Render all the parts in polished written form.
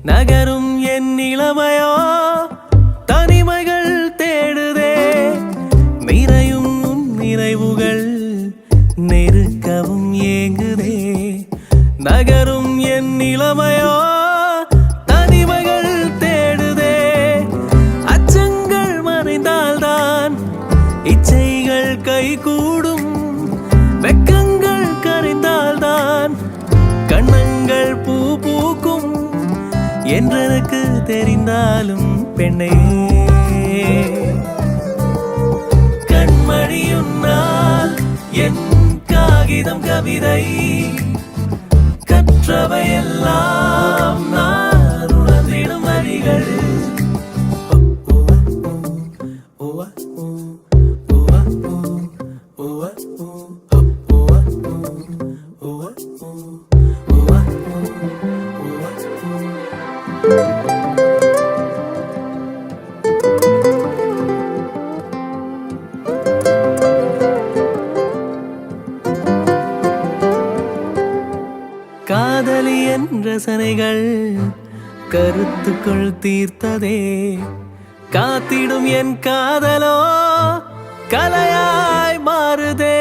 நகரும் என் இளமையோ தனிமைகள் தேடுதே. நிறையும் உன் நிறைவுகள் நெருக்கவும் ஏங்குதே. நகரும் என் இளமையோ தனிமைகள் தேடுதே. அச்சங்கள் மறைந்தால்தான் இச்சைகள் கைகூடும். வெக்கங்கள் கரைந்தால்தான் கண்ணங்கள் பூ பூக்கும் என்றெனக்கு தெரிந்தாலும் பெண்ணே, கண்மணியுன்னால் என் காகிதம் கவிதை கற்றவையெல்லாம் நான் உணர்ந்திடும் வரிகள். காதலி என்ற ரசனைகள் கருத்துக்குள் தீர்த்ததே. காத்திடும் என் காதலோ கலையாய் மாறுதே.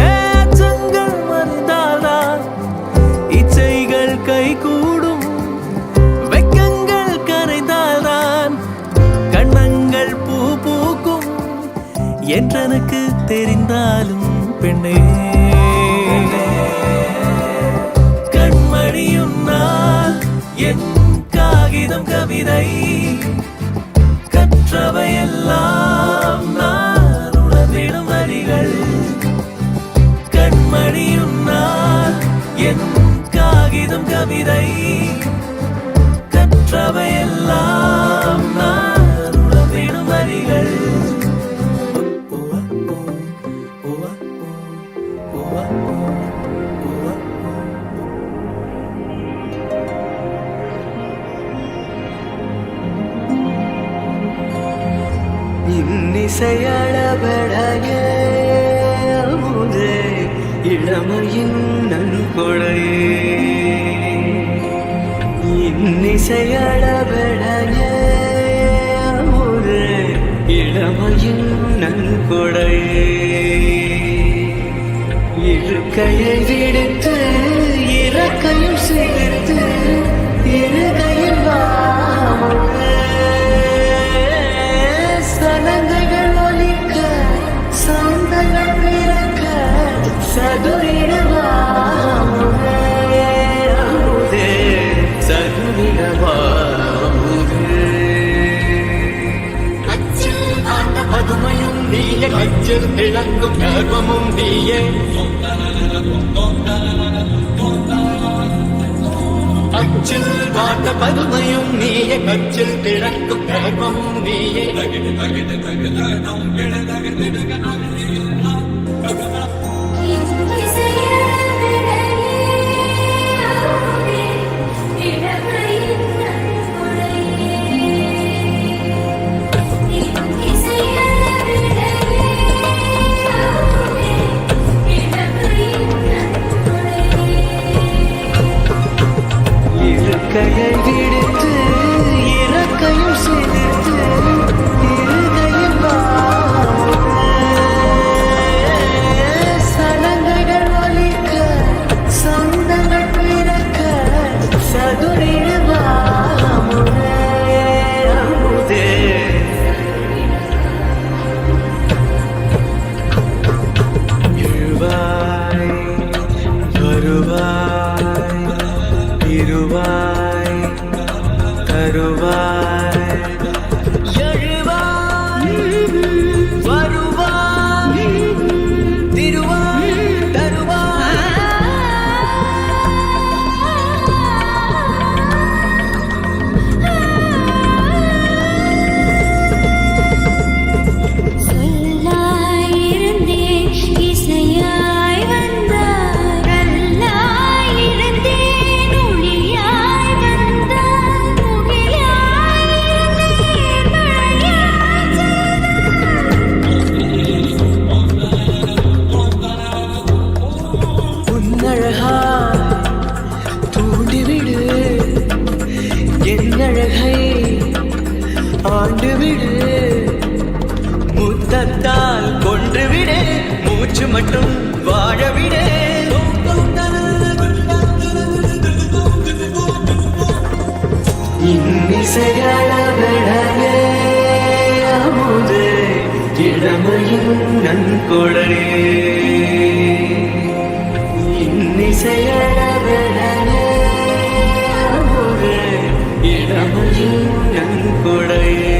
அச்சங்கள் மறைந்தால்தான் இச்சைகள் கைகூடும். வெக்கங்கள் கரைந்தால்தான் கண்ணங்கள் பூ பூக்கும் என்றெனக்கு தெரிந்தாலும் பெண்ணே, கண்மணியுன்னால் என் காகிதம் கவிதை கற்றவையெல்லாம் நான் உணர்ந்திடும் வரிகள். கண்மணியுன்னால் என் காகிதம் கவிதை கற்றவையெல்லாம் நான் உணர்ந்திடும் வரிகள். இன்னிசையளபடைய அமுதே இளமையின் நன்கொடையே. இன்னிசையளபடைய அமுதே இளமையின் நன்கொடையே. இருக்கையை விடுத்து இறக்கையும் சேர்த்து இருகையில் வாமுதே. சலங்கைகள் ஒலிக்க சந்தங்கள் பிறக்க சதுரிடவாமுதே. அமுதே சதுரிடவாமுதே. பதுமையும் நீயே கச்சில் திளங்கும் கர்வமும் நீயே. அச்சில் பார்த்த பதுமையும் நீயே கச்சில் திளங்கும் கர்வமும் நீயே. இருக்கையை விடுத்து இறக்கையும் சேர்த்து இருகையில் சலங்கைகள் ஒலிக்க சந்தங்கள் பிறக்க சதுரிடவாமுதே. அமுதே இருவாய் வருவாய் இருவாய் மட்டும் வாழவிட இன்னிசையளவழகே அமுதே இளமையின் நன்கொடையே இன்னிசையளவழகே அமுதே இளமையின் நன்கொடையே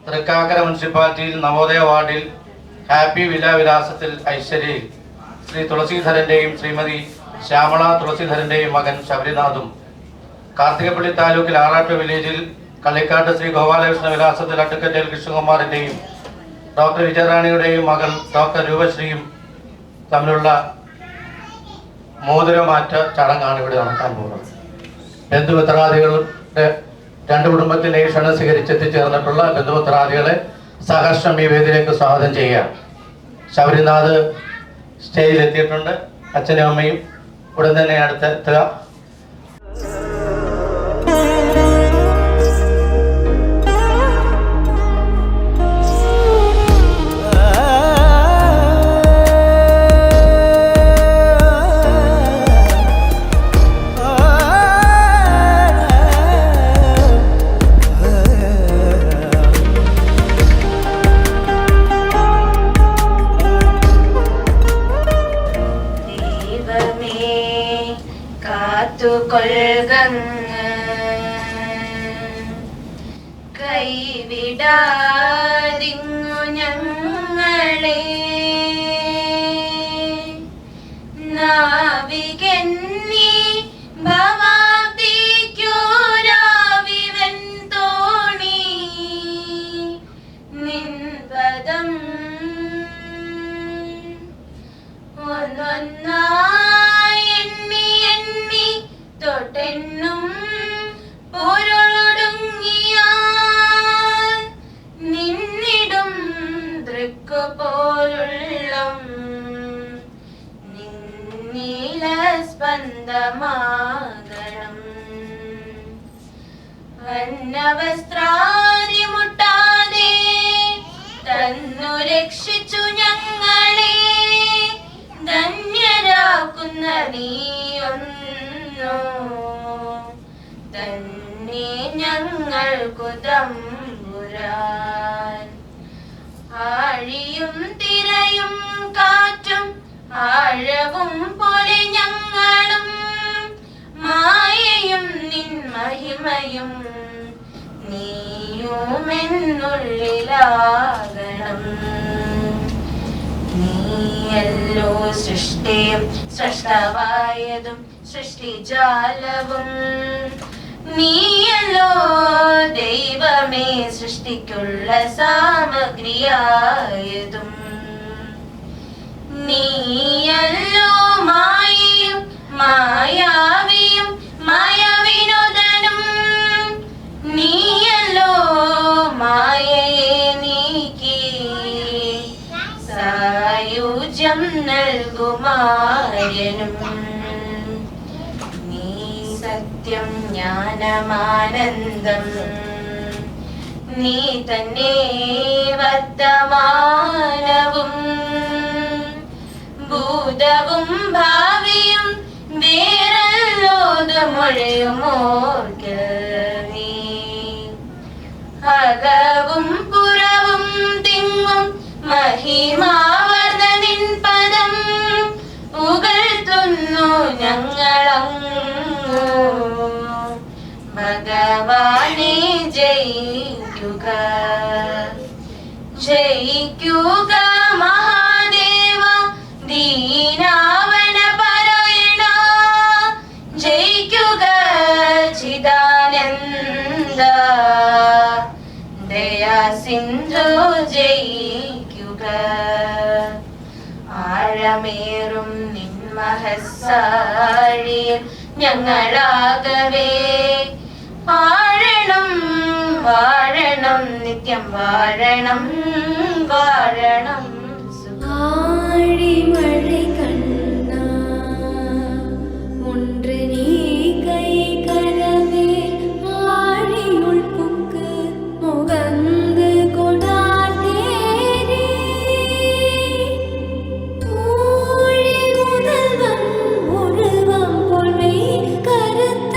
തൃക്കാക്കര മുനിസിപ്പാലിറ്റിയിൽ നവോദയ വാർഡിൽ ഹാപ്പി വിലാവിലാസത്തിൽ ഐശ്വര്യയിൽ ശ്രീ തുളസീധരൻ്റെയും ശ്രീമതി ശ്യാമള തുളസീധരൻ്റെയും മകൻ ശബരിനാഥും, കാർത്തികപ്പള്ളി താലൂക്കിൽ ആറാട്ട് വില്ലേജിൽ കള്ളിക്കാട്ട് ശ്രീ ഗോപാലകൃഷ്ണ വിലാസത്തിൽ അഡ്വക്കേറ്റ് കൃഷ്ണകുമാറിൻ്റെയും ഡോക്ടർ വിജയറാണിയുടെയും മകൾ ഡോക്ടർ രൂപശ്രീയും തമ്മിലുള്ള മോതിരമാറ്റ ചടങ്ങാണ് ഇവിടെ നടക്കാൻ പോകുന്നത്. ബന്ധുമിത്രാദികളുടെ രണ്ട് കുടുംബത്തിൻ്റെയും ക്ഷണം സ്വീകരിച്ചെത്തിച്ചേർന്നിട്ടുള്ള ബന്ധുമിത്രാദികളെ സഹർഷം ഈ വേദിയിലേക്ക് സ്വാഗതം ചെയ്യുക. ശബരിനാഥ് സ്റ്റേജിലെത്തിയിട്ടുണ്ട്. അച്ഛനും അമ്മയും ഉടൻ തന്നെ അടുത്തെത്തുക. കൈവിടാതിങ്ങു ഞങ്ങളെ നാവികന്നി ഭവാബ്ദിക്കൂരാവിവൻ തോണി നിൻപദം ഒന്നൊന്നായി എണ്ണി എണ്ണി തൊട്ടെന്നും പൊരുളൊടുങ്ങിയാൽ നിന്നിടും ദൃക്കു പോലുള്ളം നിന്നീല സ്പന്ദമാകണം. വന്നവസ്ത്രാദി മുട്ടാതെ തന്നു രക്ഷിച്ചു ഞങ്ങളെ ധന്യരാക്കുന്ന നീയൊന്നു തന്നെ ഞങ്ങൾക്കു തമ്പുരാൻ. ആഴിയും തിരയും കാറ്റും ആഴവും പോലെ ഞങ്ങളും മായയും നിൻ മഹിമയും നീയുമെന്നുള്ളിലാകണം. നീയല്ലോ സൃഷ്ടിയും സൃഷ്ടവായതും സൃഷ്ടിജാലവും നീയല്ലോ ദൈവമേ സൃഷ്ടിക്കുള്ള സാമഗ്രിയായതും നീയല്ലോ മായയും മായാവിയും മായാവിനോദനും നീയല്ലോ മായയെ നീക്കി സായുജ്യം നൽകുമാര്യനും നീ സത്യം ജ്ഞാനമാനന്ദം നീ തന്നെ വർത്തമാനവും ഭൂതവും ഭാവിയും വേറല്ലോതുമൊഴിയുമോർക്ക നീ അകവും പുറവും തിങ്ങും മഹിമാവർദ്ധനിൻ പദം ഉകഴ്ത്തുന്നു ഞങ്ങളങ്ങു ഭഗവാനെ ജയിക്കുക ജയിക്കുക മഹാദേവ ദീനാവന പാരായണ ജയിക്കുക ചിദാനന്ദ ദയാ സിന്ധു ജയിക്കുക ആഴമേറും നിന്മഹസാഴിയിൽ ഞങ്ങളാകവേ വാഴണം വാഴണം നിത്യം വാഴണം വാഴണം ஆழிமழை கண்ணா ஒன்று நீ கை கரவேல் ஆழியுள் புக்கு முகந்து கொடாதேரே ஊழி முதல்வன் உருவம் பொல்மை கருத்த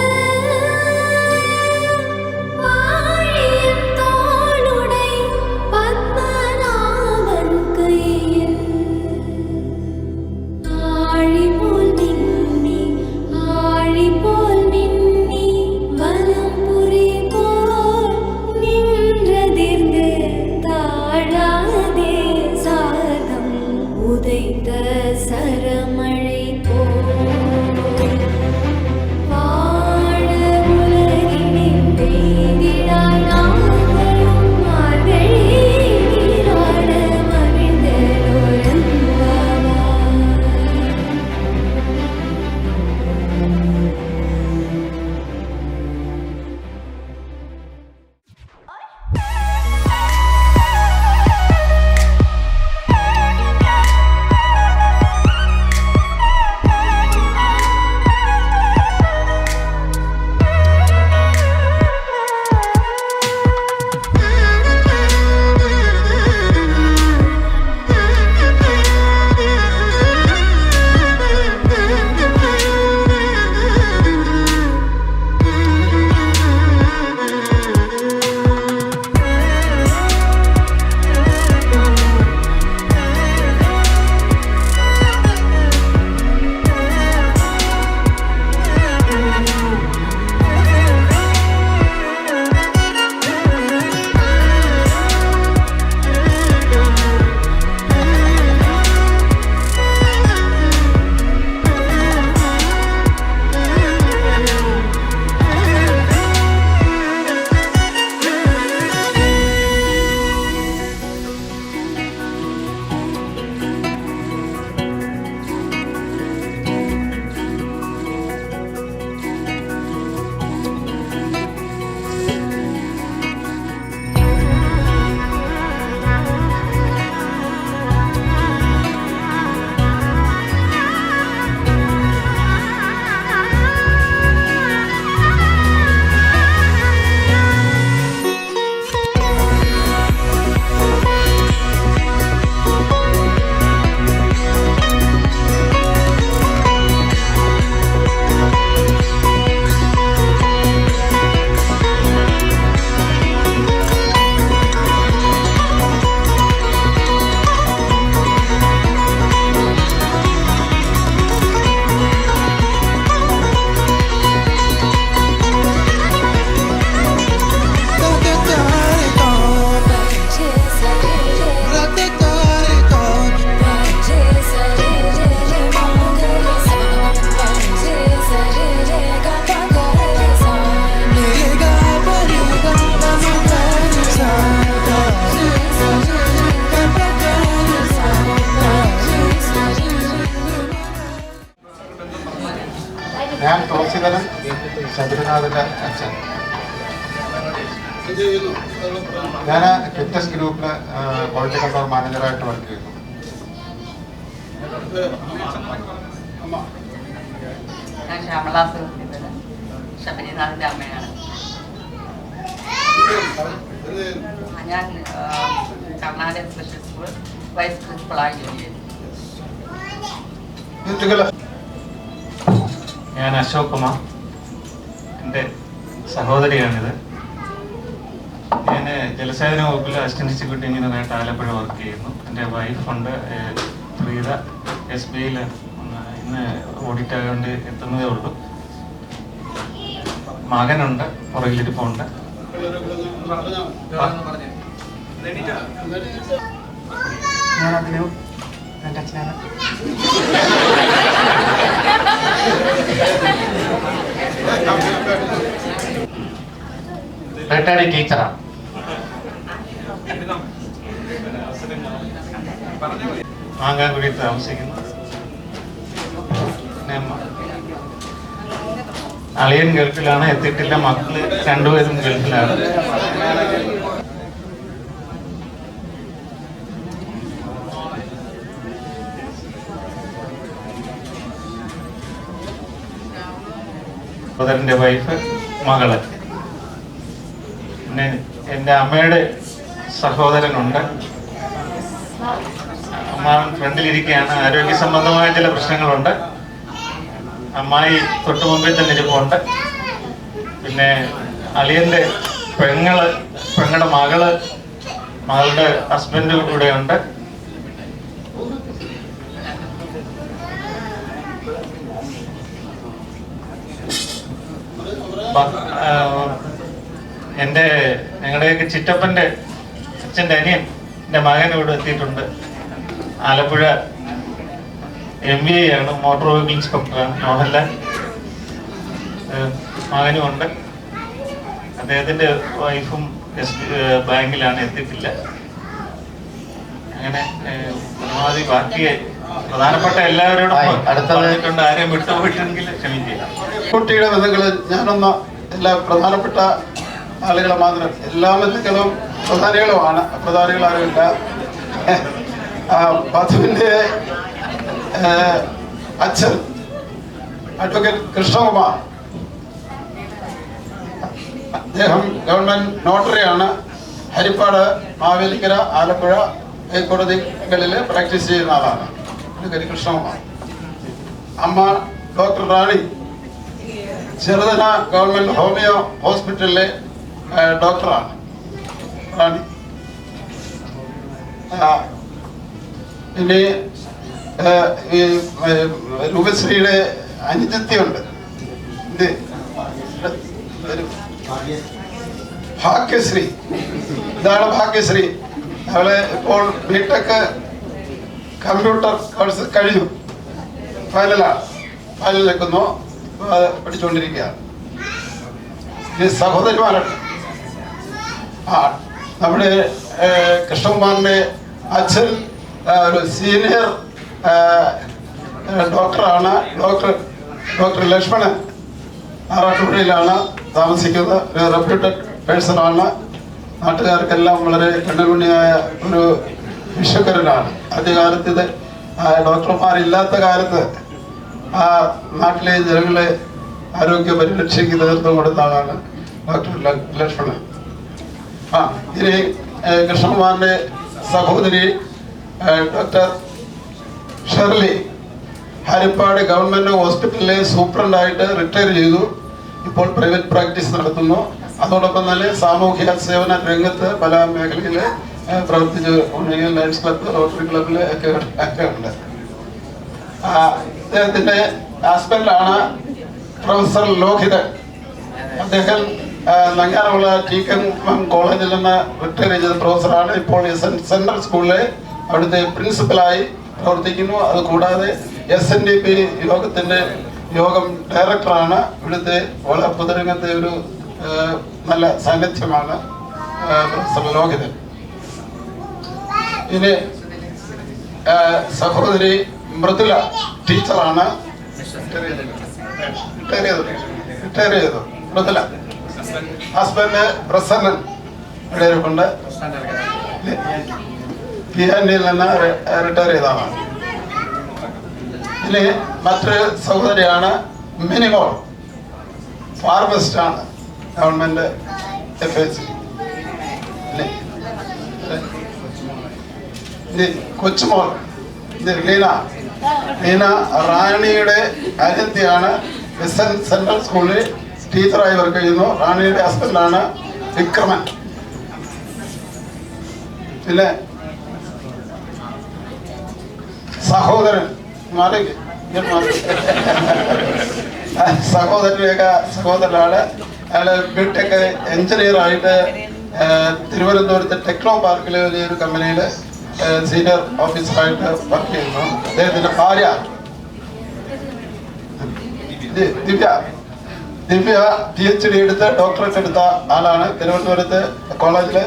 வாழியின் தோளுடை பத்மநாபன் கையில் തുളസീധരൻ, ശബരിനാഥന്റെ അച്ഛൻ. ഞാൻ ഫിറ്റ്നസ് ഗ്രൂപ്പില് ക്വാളിറ്റി കൺട്രോൾ മാനേജറായിട്ട് വർക്ക് ചെയ്യുന്നു. ഞാൻ ശ്യാമള തുളസീധരൻ, ശബരിനാഥിന്റെ അമ്മയാണ്. ഞാൻ കർണാടക സ്പെഷ്യൽ സ്കൂൾ വൈസ് പ്രിൻസിപ്പളായി ജോലി ചെയ്യുന്നു. ഞാൻ അശോക് കുമാർ, എൻ്റെ സഹോദരിയാണിത്. ഞാൻ ജലസേചന വകുപ്പിൽ അസിസ്റ്റന്റ് എക്സിക്യൂട്ടീവ് എഞ്ചിനീയറായിട്ട് ആലപ്പുഴ വർക്ക് ചെയ്യുന്നു. എൻ്റെ വൈഫുണ്ട് പ്രീത, SBIയിൽ ഇന്ന് ഓഡിറ്റ് ആയതുകൊണ്ട് എത്തുന്നതേ ഉള്ളൂ. മകനുണ്ട്, പുറകിലിരിപ്പുണ്ട്. ഞാനതിന് എൻ്റെ അച്ഛനാണ്. റിട്ടയർഡ് ടീച്ചറാണ്. മാങ്ങാൻകുടി താമസിക്കുന്നു. അളിയൻ ഗൾഫിലാണ്, എത്തിയിട്ടില്ല. മക്കള് രണ്ടുപേരും ഗൾഫിലാണ്. സഹോദരൻ്റെ വൈഫ്, മകള്. പിന്നെ എൻ്റെ അമ്മയുടെ സഹോദരനുണ്ട്. അമ്മ ഫ്രണ്ടിലിരിക്കുകയാണ്. ആരോഗ്യ സംബന്ധമായ ചില പ്രശ്നങ്ങളുണ്ട്. അമ്മായി തൊട്ടു മുമ്പിൽ തന്നെ ഇരിപ്പുണ്ട്. പിന്നെ അളിയൻ്റെ പെങ്ങളുടെ മകളുടെ ഹസ്ബൻഡ് കൂടെയുണ്ട്. ഞങ്ങളുടെയൊക്കെ ചിറ്റപ്പൻ്റെ അച്ഛൻ്റെ അനിയൻ, എൻ്റെ മകൻ ഇവിടെ എത്തിയിട്ടുണ്ട്. ആലപ്പുഴ MBA ആണ്, മോട്ടോർ വെഹിക്കിൾ ഇൻസ്പെക്ടറാണ്. മോഹൻലാൽ മകനുമുണ്ട്. അദ്ദേഹത്തിൻ്റെ വൈഫും ബാങ്കിലാണ്, എത്തിയിട്ടില്ല. അങ്ങനെ പരമാവധി ബാക്കി പ്രധാനപ്പെട്ട എല്ലാവരോടും അടുത്തുണ്ട്. ആരെയും വിട്ടുപോയിട്ടുണ്ടെങ്കിൽ ക്ഷമിക്കുക. കുട്ടിയുടെ ബന്ധുക്കൾ ഞാനൊന്ന് എല്ലാ പ്രധാനപ്പെട്ട ആളുകളെ മാത്രം, എല്ലാ ബന്ധുക്കളും പ്രധാനികളുമാണ്. പ്രധാനികളാരുമില്ല. പതുവിൻ്റെ അച്ഛൻ അഡ്വക്കേറ്റ് കൃഷ്ണകുമാർ, അദ്ദേഹം ഗവൺമെന്റ് നോട്ടറിയാണ്. ഹരിപ്പാട്, മാവേലിക്കര, ആലപ്പുഴ ഹൈക്കോടതികളിൽ പ്രാക്ടീസ് ചെയ്യുന്ന ആളാണ് അഡ്വക്കേറ്റ് കൃഷ്ണകുമാർ. അമ്മ ഡോക്ടർ റാണി, ചെറുതന ഗവൺമെന്റ് ഹോമിയോ ഹോസ്പിറ്റലിലെ ഡോക്ടറാണ് റാണി. പിന്നെ ഈ രൂപശ്രീയുടെ അനുജത്തിയുണ്ട്, ഭാഗ്യശ്രീ. ഇതാണ് ഭാഗ്യശ്രീ. അവള് ഇപ്പോൾ BTech കമ്പ്യൂട്ടർ കോഴ്സ് കഴിഞ്ഞു, ഫൈനൽ നിൽക്കുന്നു, പഠിച്ചുകൊണ്ടിരിക്കുകയാണ്. ഈ സഹോദരിമാരുണ്ട്. നമ്മുടെ കൃഷ്ണകുമാറിന്റെ അച്ഛൻ ഒരു സീനിയർ ഡോക്ടറാണ്. ഡോക്ടർ ലക്ഷ്മണൻ ആറാട്ടുപുഴയിലാണ് താമസിക്കുന്നത്. ഒരു റെപ്യൂട്ടഡ് പേഴ്സണാണ്. നാട്ടുകാർക്കെല്ലാം വളരെ കണ്ണുകുണ്ണിയായ ഒരു വിശ്വകരനാണ്. ആദ്യകാലത്ത് ഇത് ഡോക്ടർമാരില്ലാത്ത കാലത്ത് ആ നാട്ടിലെ ജനങ്ങളെ ആരോഗ്യ പരിരക്ഷയ്ക്ക് നേതൃത്വം കൊടുത്ത ആളാണ് ഡോക്ടർ ലക്ഷ്മണൻ. ഇനി കൃഷ്ണകുമാറിന്റെ സഹോദരി ഡോക്ടർ ഷെർലി ഹരിപ്പാട് ഗവൺമെന്റ് ഹോസ്പിറ്റലിലെ സൂപ്രണ്ടായിട്ട് റിട്ടയർ ചെയ്തു. ഇപ്പോൾ പ്രൈവറ്റ് പ്രാക്ടീസ് നടത്തുന്നു. അതോടൊപ്പം തന്നെ സാമൂഹ്യ സേവന രംഗത്ത് പല മേഖലയിൽ പ്രവർത്തിച്ചു. ലയൺസ് ക്ലബ്ബ്, റോട്ടറി ക്ലബ്ബിൽ ഒക്കെ ഉണ്ട്. അദ്ദേഹത്തിന്റെ ഹസ്ബൻഡാണ് പ്രൊഫസർ ലോഹിതൻ. അദ്ദേഹം നങ്ങാനുള്ള TKM കോളേജിൽ നിന്ന് റിട്ടയർ ചെയ്ത പ്രൊഫസറാണ്. ഇപ്പോൾ സെൻട്രൽ സ്കൂളിലെ അവിടുത്തെ പ്രിൻസിപ്പലായി പ്രവർത്തിക്കുന്നു. അതുകൂടാതെ SNDP യോഗത്തിന്റെ ഡയറക്ടറാണ്. ഇവിടുത്തെ പൊതുരംഗത്തെ ഒരു നല്ല സാന്നിധ്യമാണ് പ്രൊഫസർ ലോഹിതൻ. ഇനി സഹോദരി മൃദുല ടീച്ചറാണ്. റിട്ടയർ ചെയ്തു. മൃദുല ഹസ്ബൻഡ് പ്രസന്നൻ ഇവിടെ ഇരിപ്പുണ്ട്. PNDയിൽ നിന്ന് റിട്ടയർ ചെയ്തതാണ്. ഇനി മറ്റൊരു സഹോദരിയാണ് മിനിമോൾ, ഫാർമസിസ്റ്റ് ആണ്, ഗവൺമെന്റ് FAC. കൊച്ചുമോൾ ലീന റാണിയുടെ അനിയത്തിയാണ്. വിസൻ സെൻട്രൽ സ്കൂളിൽ ടീച്ചറായി വർക്ക് ചെയ്യുന്നു. റാണിയുടെ ഹസ്ബൻഡാണ് വിക്രമൻ. പിന്നെ സഹോദരൻ സഹോദരനാണ്. അയാള് BTech എഞ്ചിനീയർ ആയിട്ട് തിരുവനന്തപുരത്ത് ടെക്നോ പാർക്കിലെ വലിയൊരു കമ്പനിയിൽ സീനിയർ ഓഫീസറായിട്ട് വർക്ക് ചെയ്യുന്നു. അദ്ദേഹത്തിന്റെ ഭാര്യ ദിവ്യ PhD എടുത്ത് ഡോക്ടറേറ്റ് എടുത്ത ആളാണ്. തിരുവനന്തപുരത്ത് കോളേജില്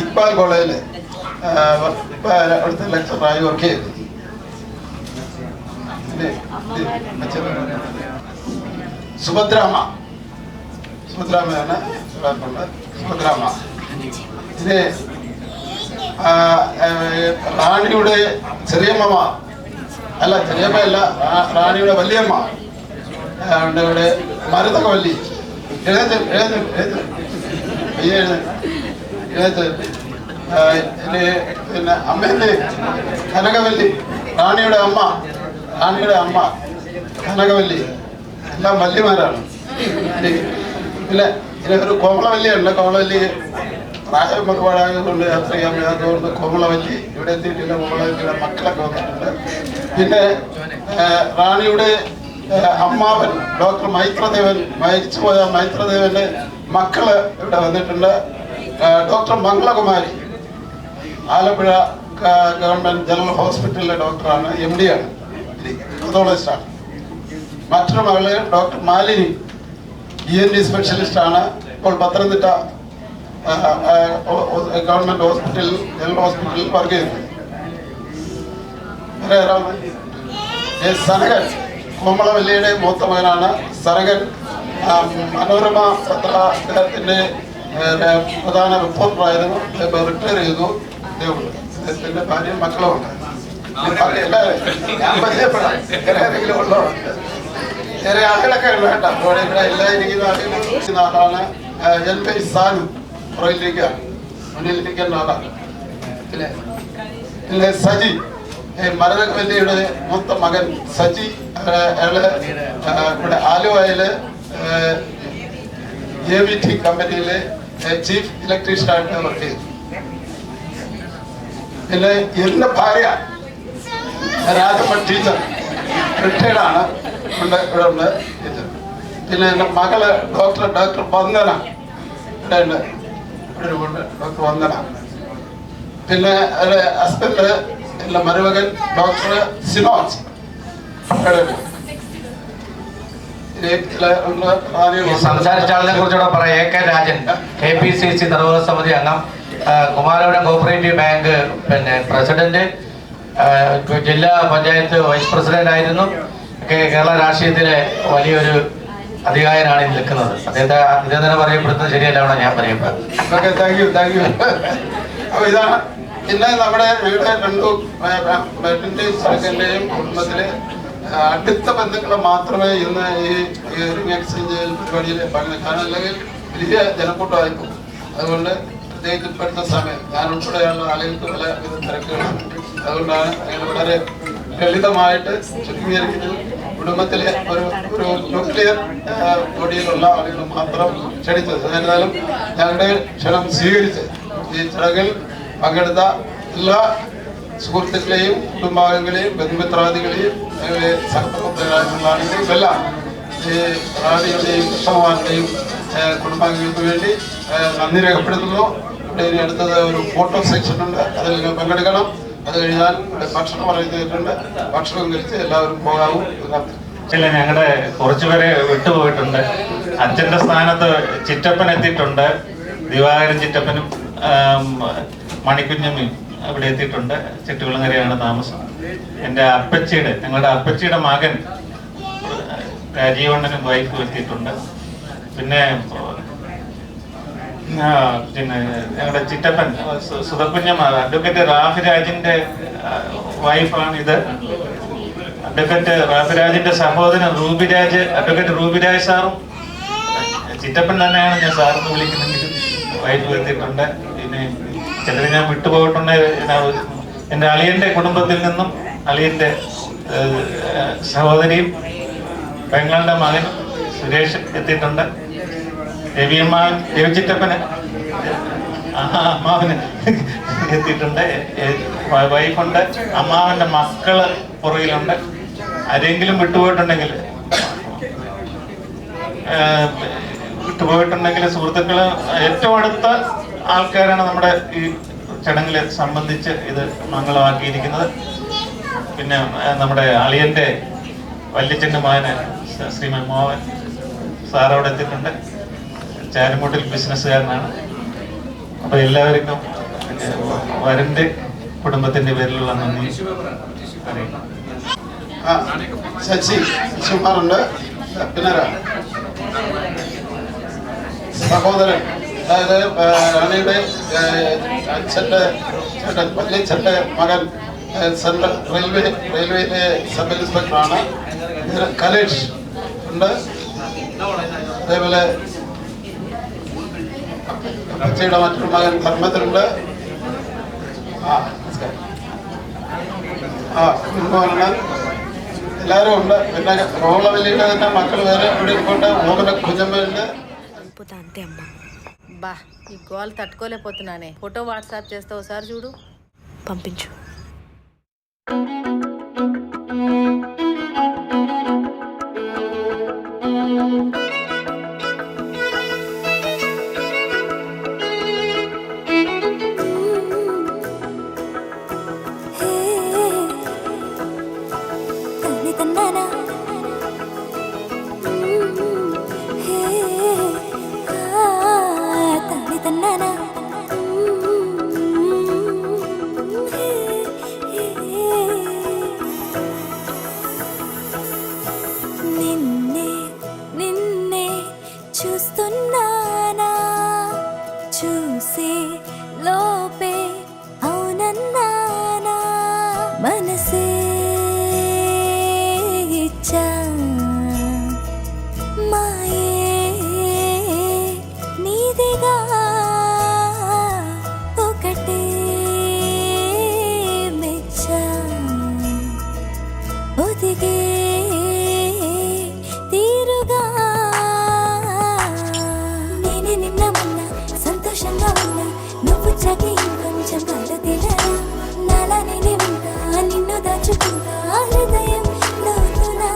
ഇക്ബാൽ കോളേജില് അവിടുത്തെ ലെക്ചറായി വർക്ക് ചെയ്യുന്നു. സുഭദ്രാമയാണ് സുഭദ്രാമ. ഇത് റാണിയുടെ ചെറിയമ്മ അല്ല, ചെറിയമ്മയല്ല, റാണിയുടെ വലിയമ്മ ഇവിടെ മരുതകവല്ലി. പിന്നെ അമ്മേന്റെ കനകവല്ലി, റാണിയുടെ അമ്മ കനകവല്ലി, എല്ലാം വല്യമാരാണ്. പിന്നെ ഇതിനൊരു കോമളവല്ലിയുണ്ട്. കോമളവല്ലി പ്രായമൊക്കെ പാടായതുകൊണ്ട് യാത്ര ചെയ്യാൻ വയ്യാത്തതുകൊണ്ട് കോമളവല്ലി ഇവിടെ എത്തിയിട്ടില്ല. കോമളവല്ലിയുടെ മക്കളൊക്കെ വന്നിട്ടുണ്ട്. പിന്നെ റാണിയുടെ അമ്മാവൻ ഡോക്ടർ മൈത്രദേവൻ, മരിച്ചുപോയ മൈത്രദേവന്റെ മക്കള് ഇവിടെ വന്നിട്ടുണ്ട്. ഡോക്ടർ മംഗളകുമാരി ആലപ്പുഴ ഗവൺമെന്റ് ജനറൽ ഹോസ്പിറ്റലിലെ ഡോക്ടറാണ്, MD ആണ്, പതോളജിസ്റ്റാണ്. മറ്റൊരു മകള് ഡോക്ടർ മാലിനി ENT സ്പെഷ്യലിസ്റ്റ് ആണ്. ഇപ്പോൾ പത്തനംതിട്ട ഗവൺമെന്റ് ഹോസ്പിറ്റലിൽ ജനറൽ ഹോസ്പിറ്റലിൽ വർക്ക് ചെയ്യുന്നു. സനകൻ കോമളവല്ലിയുടെ മൂത്ത മകനാണ്. സനകൻ മനോരമ പത്രത്തിന്റെ പ്രധാന റിപ്പോർട്ടറായിരുന്നു. റിട്ടയർ ചെയ്തു. അദ്ദേഹത്തിന്റെ ഭാര്യയും മക്കളുമുണ്ട്. ഞാൻ പരിചയപ്പെടാം, ആരെങ്കിലും ഉള്ളോ? ചെറിയ ആളുകളൊക്കെ ഉള്ളു കേട്ടോ. ഇവിടെ എല്ലാ ഇരിക്കുന്ന ആളാണ് LV സാനു, പുറകിലിരിക്കുകയാണ്, മുന്നിലിരിക്കുന്ന ആളാണ്. പിന്നെ സജി, മരതകവല്ലിയുടെ മൂത്ത മകൻ സജി. അയാള് ഇവിടെ ആലുവയില് AVT കമ്പനിയിലെ ചീഫ് ഇലക്ട്രീഷ്യനായിട്ട് വർക്ക് ചെയ്തു. പിന്നെ എന്റെ ഭാര്യ രാജമ്മ ടീച്ചർ, റിട്ടയർഡാണ്, ഇവിടെ ഉണ്ട് ടീച്ചർ. പിന്നെ എൻ്റെ മകള് ഡോക്ടർ വന്ദന ഇവിടെ ഉണ്ട്, ഡോക്ടർ വന്ദന. പിന്നെ ഹസ്ബൻഡ് എൻ്റെ മരുമകൻ ഡോക്ടർ സിനോജ്. സംസാരിച്ച ആളിനെ കുറിച്ചുകൂടെ പറയാം. AK രാജൻ, KPCC നിർവാഹക സമിതി അംഗം, കുമാരപുരം കോപ്പറേറ്റീവ് ബാങ്ക് പിന്നെ പ്രസിഡന്റ്, ജില്ലാ പഞ്ചായത്ത് വൈസ് പ്രസിഡന്റ് ആയിരുന്നു. കേരള രാഷ്ട്രീയത്തിലെ വലിയൊരു അധികാരനാണ് ഇതിൽ നിൽക്കുന്നത്. അദ്ദേഹത്തെ തന്നെ പറയപ്പെടുന്നത് ശരിയല്ല, ഞാൻ പറയപ്പെടുന്നത്. അപ്പൊ ഇതാണ്. പിന്നെ ഞങ്ങളുടെ രണ്ടു സർക്കിന്റെയും കുടുംബത്തിലെ അടുത്ത ബന്ധുക്കൾ മാത്രമേ ഇന്ന് ഈ റിംഗ് എക്സ്ചേഞ്ച് പരിപാടിയിൽ പങ്കെടുക്കാൻ, കാരണം അല്ലെങ്കിൽ വലിയ ജനക്കൂട്ടമായിരിക്കും. അതുകൊണ്ട് പ്രത്യേകിച്ച് ഇപ്പോഴത്തെ സമയം ഞാൻ ഉൾപ്പെടെയുള്ള ആളുകൾക്ക് പല വിധ തിരക്കുകളാണ്. അതുകൊണ്ടാണ് ഞങ്ങൾ വളരെ ലളിതമായിട്ട് ചുരുങ്ങിയിരിക്കുന്നത്. കുടുംബത്തിലെ ഒരു ന്യൂക്ലിയർ ബോഡിയിലുള്ള ആളുകൾ മാത്രം ക്ഷണിച്ചത്. ഏതായാലും ഞങ്ങളുടെ ക്ഷണം സ്വീകരിച്ച് ഈ ചടങ്ങിൽ പങ്കെടുത്ത എല്ലാ സുഹൃത്തുക്കളെയും കുടുംബാംഗങ്ങളെയും ബന്ധുമിത്രാദികളെയും സഹപ്രവർത്തകരായിട്ടുള്ളതാണെങ്കിലും എല്ലാം ഈ റാണിയുടെയും കൃഷ്ണകുമാറിൻ്റെയും കുടുംബാംഗങ്ങൾക്ക് വേണ്ടി നന്ദി രേഖപ്പെടുത്തുന്നു. ഇവിടെ ഇനി അടുത്തത് ഒരു ഫോട്ടോ സെക്ഷൻ ഉണ്ട്, അതിൽ നിങ്ങൾ പങ്കെടുക്കണം. അത് കഴിഞ്ഞാൽ ഇവിടെ ഭക്ഷണം പറയുന്നിട്ടുണ്ട്, ഭക്ഷണം കഴിച്ച് എല്ലാവരും പോകാവും. ഞങ്ങളുടെ കുറച്ചുപേരെ വിട്ടുപോയിട്ടുണ്ട്. അച്ഛന്റെ സ്ഥാനത്ത് ചിറ്റപ്പൻ എത്തിയിട്ടുണ്ട്. ദിവാകരൻ ചിറ്റപ്പനും മണിക്കുഞ്ഞമ്മയും അവിടെ എത്തിയിട്ടുണ്ട്. ചെട്ടുകുളങ്ങരയാണ് താമസം. എൻ്റെ ഞങ്ങളുടെ അപ്പച്ചിയുടെ മകൻ രാജീവണ്ണനും വൈഫും എത്തിയിട്ടുണ്ട്. പിന്നെ ഞങ്ങളുടെ ചിറ്റപ്പൻ സുധക്കുഞ്ഞമ്മ അഡ്വക്കേറ്റ് റാഫിരാജിന്റെ വൈഫാണ് ഇത്. അഡ്വക്കേറ്റ് റാഫിരാജിന്റെ സഹോദരൻ റൂബിരാജ്, അഡ്വക്കേറ്റ് റൂബിരാജ് സാറും ചിറ്റപ്പൻ തന്നെയാണ് ഞാൻ സാറിന് വിളിക്കുന്നെങ്കിലും വൈഫ് എത്തിയിട്ടുണ്ട്. പിന്നെ ചിലർ ഞാൻ വിട്ടുപോയിട്ടുണ്ട്. എൻ്റെ അളിയന്റെ കുടുംബത്തിൽ നിന്നും അളിയന്റെ സഹോദരിയും പെങ്ങളുടെ മകനും സുരേഷ് എത്തിയിട്ടുണ്ട്. രവിചിറ്റപ്പന് അമ്മാവന് എത്തിയിട്ടുണ്ട്. വൈഫുണ്ട്, അമ്മാവന്റെ മക്കള് പുറകിലുണ്ട്. ആരെങ്കിലും വിട്ടുപോയിട്ടുണ്ടെങ്കിൽ സുഹൃത്തുക്കള് ഏറ്റവും അടുത്ത ആൾക്കാരാണ് നമ്മുടെ ഈ ചടങ്ങിൽ സംബന്ധിച്ച് ഇത് മംഗളമാക്കിയിരിക്കുന്നത്. പിന്നെ നമ്മുടെ അളിയന്റെ വല്യച്ഛൻ്റെ മകന് ശ്രീമൻ മോഹൻ സാർ അവിടെ എത്തിയിട്ടുണ്ട്. ചാരുമൂട്ടിൽ ബിസിനസ്സുകാരനാണ്. അപ്പൊ എല്ലാവർക്കും വരന്റെ കുടുംബത്തിന്റെ പേരിലുള്ള നന്ദി അറിയിക്കും. ശശികുമാറുണ്ട്. പിന്നെ സഹോദരൻ, അതായത് റാണിയുടെ അച്ഛൻ്റെ ചേട്ടൻ, വല്യച്ഛൻ്റെ മകൻ സെൻട്രൽ റെയിൽവേയിലെ സബ് ഇൻസ്പെക്ടറാണ്. കലേഷ് ഉണ്ട്. അതേപോലെ അപ്പച്ചയുടെ മറ്റൊരു മകൻ ധർമ്മത്തിലുണ്ട്. എല്ലാവരും ഉണ്ട്. പിന്നെ റോളവല്ലിയുടെ തന്നെ മക്കൾ വേറെ ഇവിടെ ഇരിപ്പുണ്ട്. ഓമന കുഞ്ഞമ്മയുണ്ട്. బా ఈ గోల్ తట్టుకోలేకపోతున్నానే. ఫోటో వాట్సాప్ చేస్తే ఒకసారి చూడు. పంపించు. చూస్తున్నానా చూసే లోపే అవునన్నానా మనసే ఇచ్చా మాయే నీదిగా ఒకటే మెచ్చా ఒదిగే తీరుగా సంతోషంగా ఉన్నా నువ్వు చకి ఇంకొంచెం కలదిలా నాలా నేనే ఉంటా నిన్ను దాచుకుంటా హృదయం లోతునా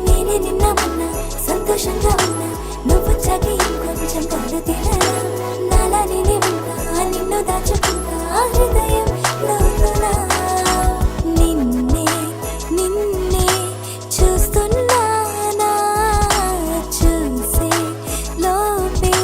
నేనే నిన్న ఉన్నా సంతోషంగా ఉన్నా నువ్వు చకి ఇంకొంచెం కలదిలా నాలా నేనే ఉంటా నిన్ను దాచుకుంటా హృదయం లోతునా నిన్నే నిన్నే చూస్తున్నానా చూసే లోపే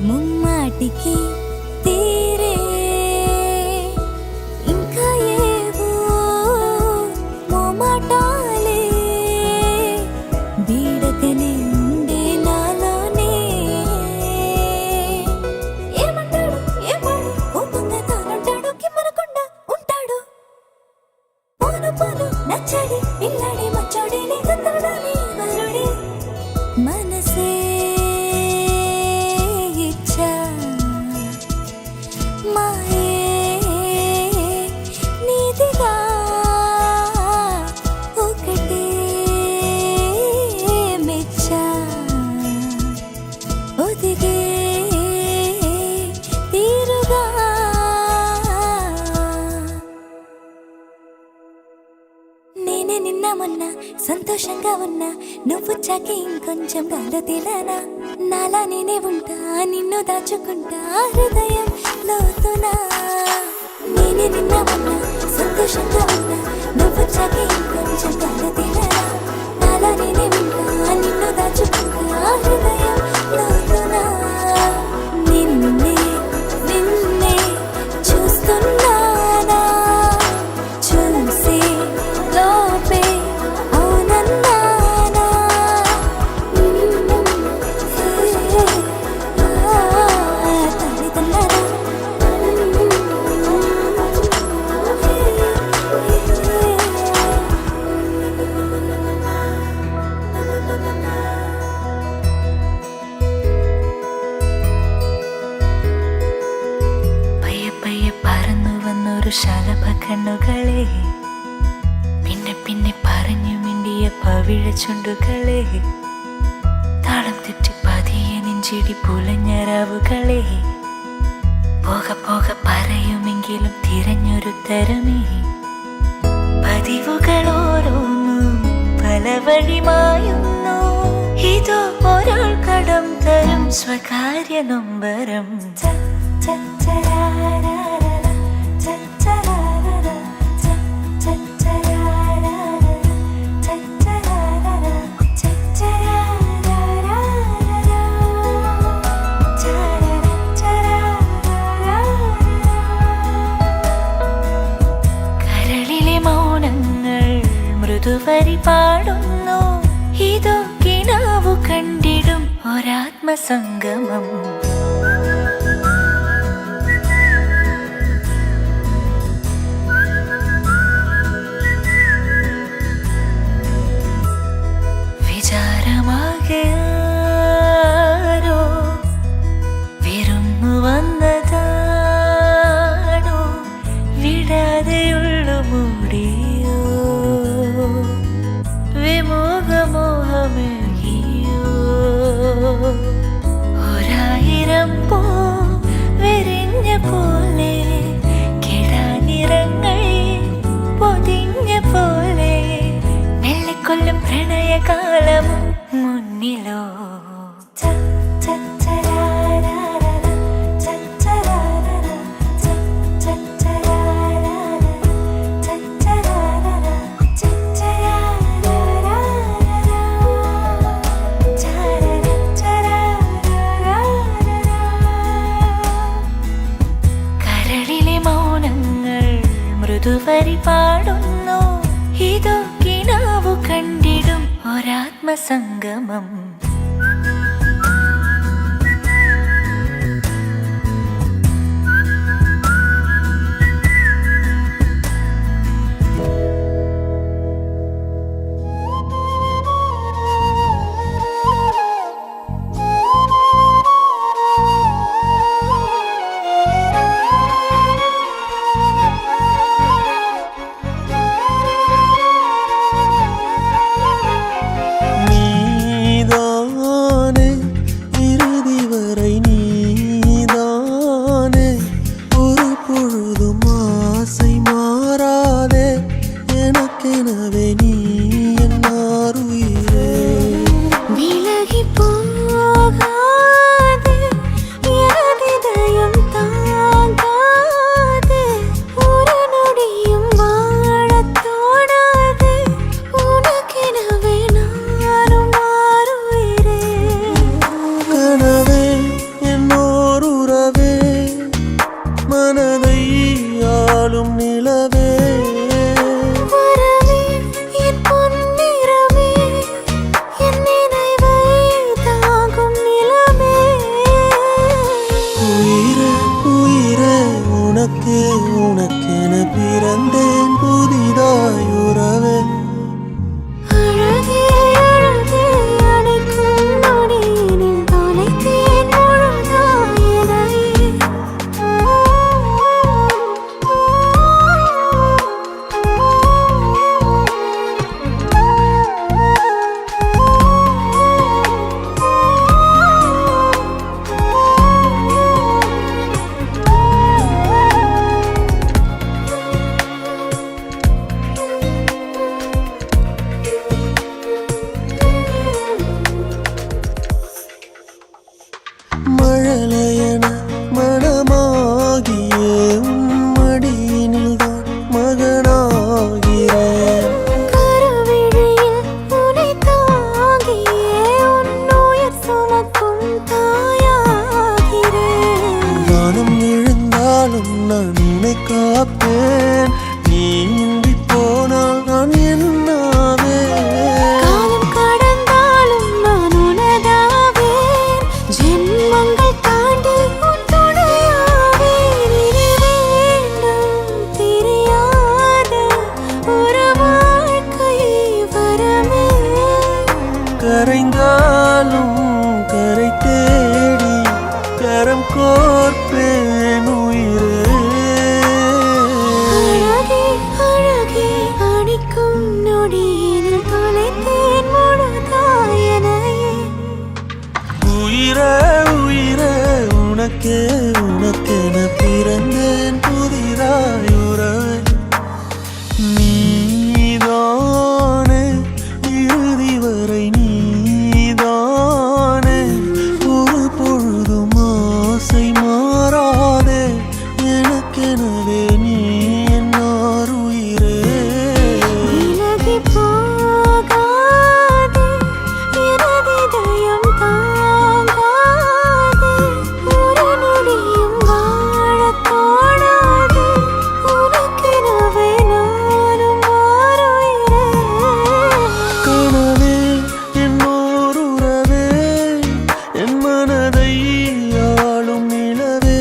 ముమ్మాటికి తీరే ఇంకా ఏవో మోమాటాలే బీడకనే ఉండే నాలోనే ఏమంటాడు ఏమాడు కోపంగా తానంటాడు కిమ్మనకుండా ఉంటాడు పోను పోను నచ్చడి ఇల్లాడి మచ్చోడి నీ గందరడాలి వరుడి మనసే సంతోషంగా ఉన్నా నువ్వు చాకి ఇంకొంచెం గాలు తిననా నాలా నేనే ఉంటా నిన్ను దాచుకుంటా హృదయం లోతునా నేనే నిన్న ఉన్నా సంతోషంగా ఉన్నా నువ్వు చాకి ఇంకొంచెం గాలు తిననా నాలా నేనే ఉంటా నిన్ను దాచుకుంటా హృదయం లోతునా నిన్నే నిన్నే చూస్తున్నానా చూసి లోపే అవునన్నానా తల్లిదండ్రులారా പയ്യെ പയ്യെ പറന്നു വന്നൊരു ശലഭ കണ്ണുകളെ പിന്നെ പിന്നെ പറഞ്ഞു മിണ്ടിയ പവിഴ ചുണ്ടുകളെ താളം തെറ്റി പതിയെ നെഞ്ചിടി പുലഞ്ഞ രാവുകളെ പോക പോക പറയുമെങ്കിലും തിരഞ്ഞൊരു തരമേ പതിവുകളോരോന്നും പല വഴിമായുന്നു ഇതോ ഒരാൾ കടം തരും സ്വകാര്യ നൊമ്പരം കരളിലെ മൗനങ്ങൾ മൃദുവരി പാടുന്നു ഇതോ കിനാവു കണ്ടിടും ഒരാത്മസംഗമം വിചാരമാകെയാരോ വിരുന്നു വന്നതാണോ വിടാതെയുള്ളു മൂടിയോ വിമോഹമോഹമേകിയോ ഒരായിരം പൂ വിരിഞ്ഞ പോലെ കിടാനിറങ്ങൾ പൊതിഞ്ഞ പോലെ മെല്ലിക്കൊല്ലും പ്രണയകാലമും മുന്നിലോ കരളിലെ മൗനങ്ങൾ മൃദുവരി പാടുന്നു ഇതോ കിനാവു കണ്ടിടും ഒരാത്മസംഗമം നീതോ உனக்கே உனக்கென பிறந்தேன் புதிதாய் உறவே நீதானே இறுதி வரை நீதானே ஒரு பொழுதும் ஆசை மாறாதே எனக்கெனவே நீ என்னார் உயிரே விலகி போகாதே இருதயம் தாங்காதே ஒரு நொடியும் வாழத் தோணாதே உனக்கெனவே நானும் மாறுயிரே கனவே என்னோர் உறவே என் மனதை ஆளும் நிலவே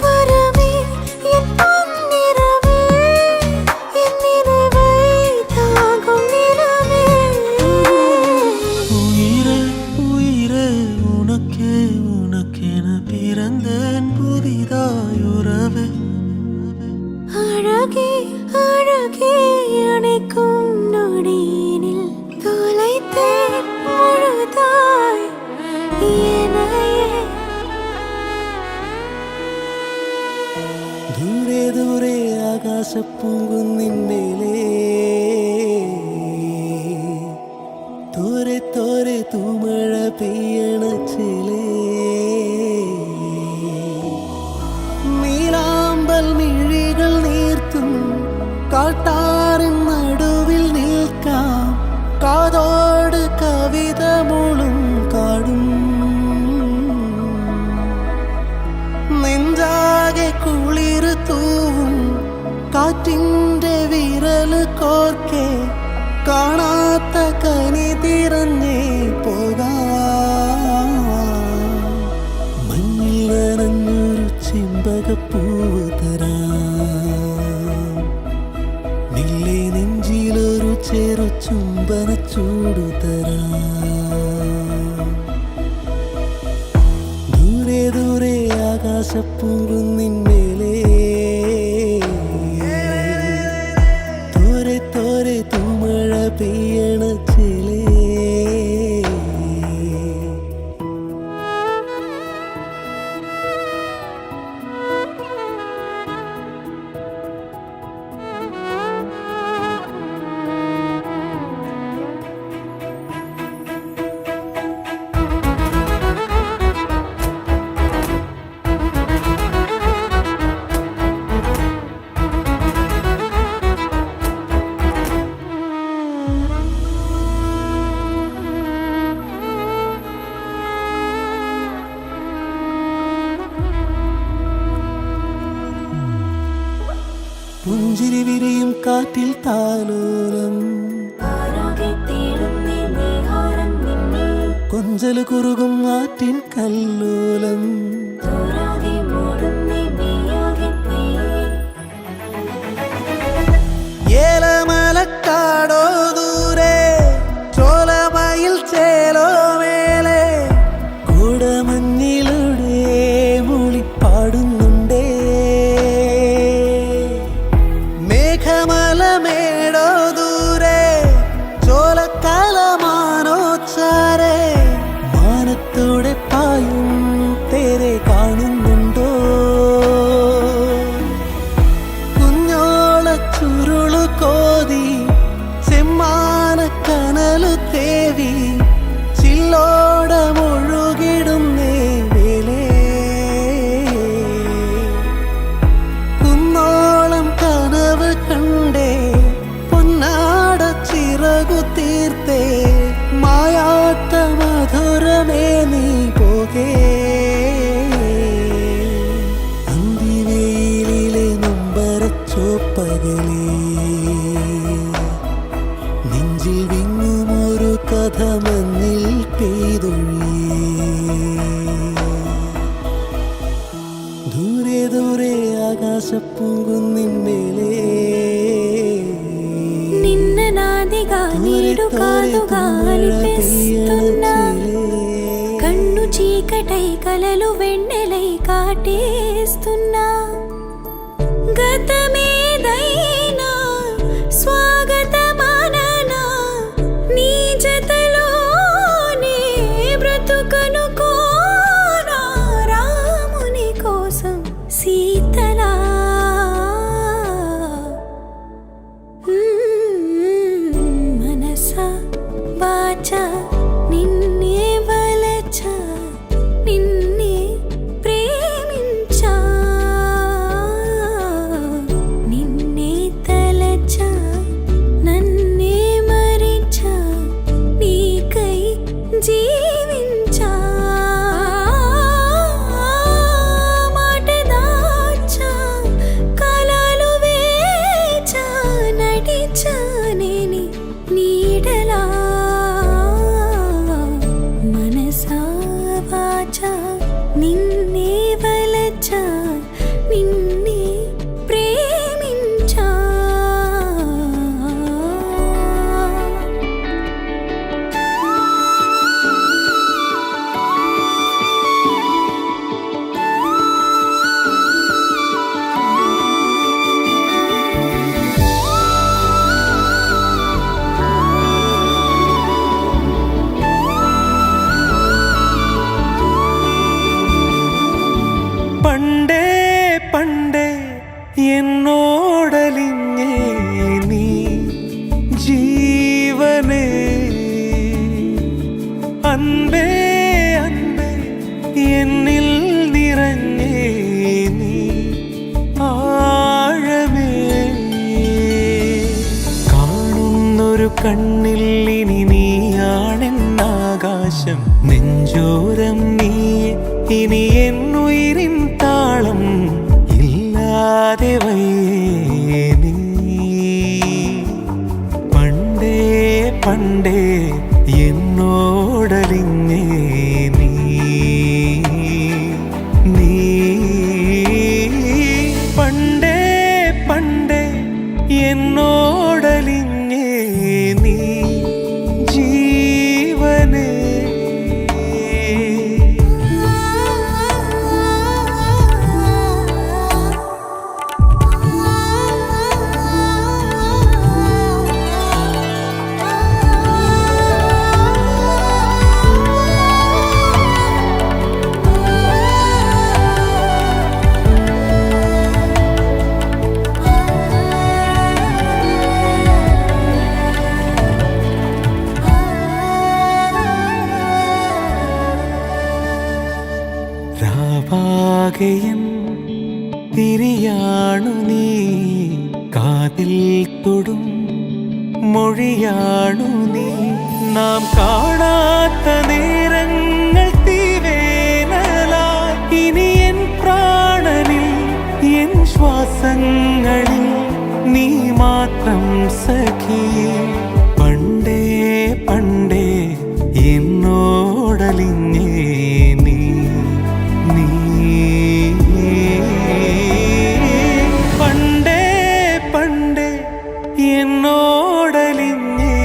வரவே என் பொன்னிறவே என் நினைவை தாங்கும் நிலவே உயிரே உயிரே உனக்கே உனக்கென பிறந்தேன் புதிதாய் உறவே அழகே அழகே அணைக்கும் நொடியினில் தொலைத்தேன் முழுதாய் என்னையே ദൂരെ ദൂരെ ആകാശപ്പൂങ്കുന്നിന്മേലേ തോരെ തോരെ തൂമഴ പെയ്യണ ചിലേ നീലാമ്പൽ മിഴികൾ നീർത്തും കാട്ടാറിൻ നടുവിൽ നിൽക്കാം കാതോട് കവിത മുളും കാടും നെഞ്ചാകെ കുളിര് തൂവും കാറ്റിൻ്റെ വിരല് കോർക്കെ കാണാത്ത കനി തിരഞ്ഞേ പോകാം മഞ്ഞിൽ നനഞ്ഞൊരു ചെമ്പകപ്പൂവ് തരാം നില്ലേ നെഞ്ചിലൊരു ചെറു ചുംബന ചൂടു തരാം ദൂരെ ദൂരെ ആകാശപ്പൂങ്കുന്നിന്മേലേ തോരെ തോരെ തൂമഴ പെയ്യണ ചിലേ പുഞ്ചിരി വിരിയും കാറ്റിൽ താലോലം ആരാകെ തേടുന്നേ നീഹാരം നിന്നെ കൊഞ്ചല് കുറുകും ആറ്റിൻ കല്ലോലം തോരാതെ മൂടുന്നേ നീയാകെ ഏലമലക്കാടോ ദൂരെ ചോലമയിൽ ചേലോ മേലെ കൂടമഞ്ഞിലൂടെ മൂളിപ്പാടുന്നുണ്ടേ മേഘമല മേടോ ദൂരെ ചോലക്കാലമാനോ ചാരെ മാനത്തൂടെ പായും തേരെ കാണുന്നുണ്ടോ കുഞ്ഞോള ചുരുളു കോതി ചെമ്മാന കനലു തേവി ചില്ലോടമൊഴുകിടുന്നേ വേലേ കുന്നോളം കനവ് കണ്ടേ പൊന്നാട ചിറകു തീർത്തേ മായാത്ത മധുരമേ നീ പോകേ അന്തിവെയിലിലെ നൊമ്പരച്ചോപ്പകലേ നെഞ്ചിൽ വിങ്ങുമൊരു കഥ മഞ്ഞിൽ പെയ്തൊഴിയേ ദൂരെ ദൂരെ ആകാശപ്പൂങ്കുന്നിന്മേലേ నిన్న నాదిగా నీడు కాదుగా అనిపిస్తున్నా కన్ను చీకటై కలలు వెన్నెలై కాటేస్తున్నా గతమేదైనా స్వాగతమాననా నీ జతలోనే బ్రతుకనుకోనా రా വാച നിന്നെ വലച്ച നിന്നെ പ്രേമിంచ പണ്ടേ പണ്ടേ എന്നോടലിഞ്ഞേ നീ ജീവനേ അൻപേ അൻപേ എന്നിൽ നിറഞ്ഞേ നീ ആഴമേ കാണുന്നൊരു കണ്ണിൽ ഇനി നീയാണെന്നാകാശം നെഞ്ചോരം നീയെ ഇനി എന്നുയിരിൻ താളം ഇല്ലാതെ വയ്യേ നീ പണ്ടേ പണ്ടേ എന്നോടലിഞ്ഞേ നീ നീ പണ്ടേ പണ്ടേ എന്നോടലിഞ്ഞേ നീ ജീവനേ രാവാകയൻ തിരിയാണു നീ കാതിൽ തൊടും മൊഴിയാണു നീ നാം കാണാത്ത നേരങ്ങൾ തീവേനലായി ഇനി എൻ പ്രാണനിൽ എൻ ശ്വാസങ്ങളിൽ നീ മാത്രം സഖിയേ പണ്ടേ പണ്ടേ എന്നോടലിഞ്ഞേ നീ നീ പണ്ടേ പണ്ടേ എന്നോടലിഞ്ഞേ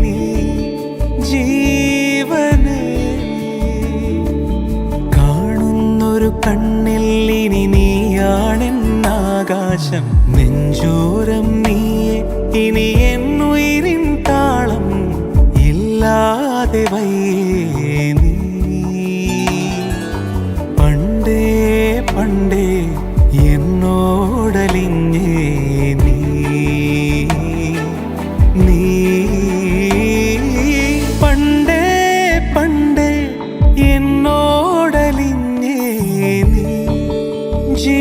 നീ ജീവനേ കാണുന്നൊരു കണ്ണിൽ ഇനി നീയാണെന്നാകാശം നെഞ്ചോരം നീയെ ഇനി എന്നുയിരിൻ താളം ഇല്ലാതെ വയ്യേ നീ പണ്ടേ പണ്ടേ എന്നോടലിഞ്ഞേ നീ നീ പണ്ടേ പണ്ടേ എന്നോടലിഞ്ഞേ നീ ജീ